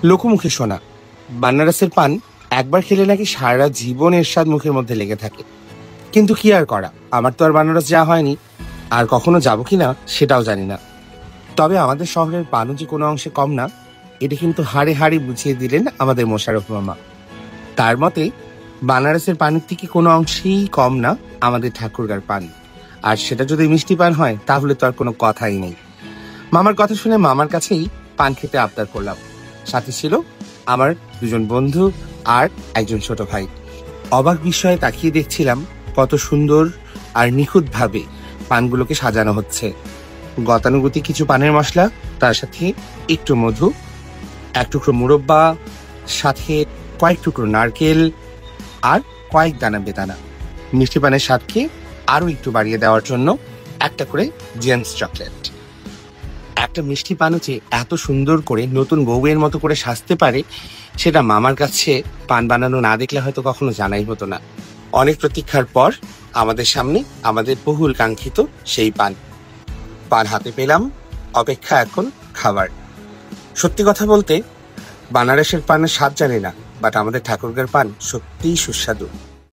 লোকমুখে শোনা বানারসের পান একবার খেলে নাকি সারা জীবন এর স্বাদ মুখের মধ্যে লেগে থাকে। কিন্তু কি আর করা, আমার তো আর বানারস যাওয়া হয়নি, আর কখনো যাবো কিনা সেটাও জানি না। তবে আমাদের শহরের পানও যে কোনো অংশে কম না, এটা কিন্তু হাড়ে হাড়ে বুঝিয়ে দিলেন আমাদের মোশাররফ মামা। তার মতে বানারসের পানির থেকে কোনো অংশেই কম না আমাদের ঠাকুরগাঁর পান। আর সেটা যদি মিষ্টি পান হয় তাহলে তো আর কোনো কথাই নেই। মামার কথা শুনে মামার কাছেই পান খেতে আবদার করলাম। সাথে ছিল আমার দুজন বন্ধু আর একজন ছোট ভাই। অবাক বিস্ময়ে তাকিয়ে দেখছিলাম কত সুন্দর আর নিখুঁত ভাবে পানগুলোকে সাজানো হচ্ছে। গতানুগতিক কিছু পানের মশলা, তার সাথে একটু মধু, এক টুকরো মুরব্বা, সাথে কয়েক টুকরো নারকেল আর কয়েক দানা বেদানা। মিষ্টি পানের স্বাদকে আরো একটু বাড়িয়ে দেওয়ার জন্য একটা করে জেমস চকলেট। একটা মিষ্টি পানও যে এত সুন্দর করে নতুন বউয়ের মতো করে সাজতে পারে, সেটা মামার কাছে পান বানানো না দেখলে হয়তো কখনো জানাই হতো না। অনেক প্রতীক্ষার পর আমাদের সামনে আমাদের বহুল কাঙ্ক্ষিত সেই পান হাতে পেলাম। অপেক্ষা এখন খাবার। সত্যি কথা বলতে বানারসের পানের স্বাদ জানি না, বাট আমাদের ঠাকুরগাঁর পান সত্যিই সুস্বাদু।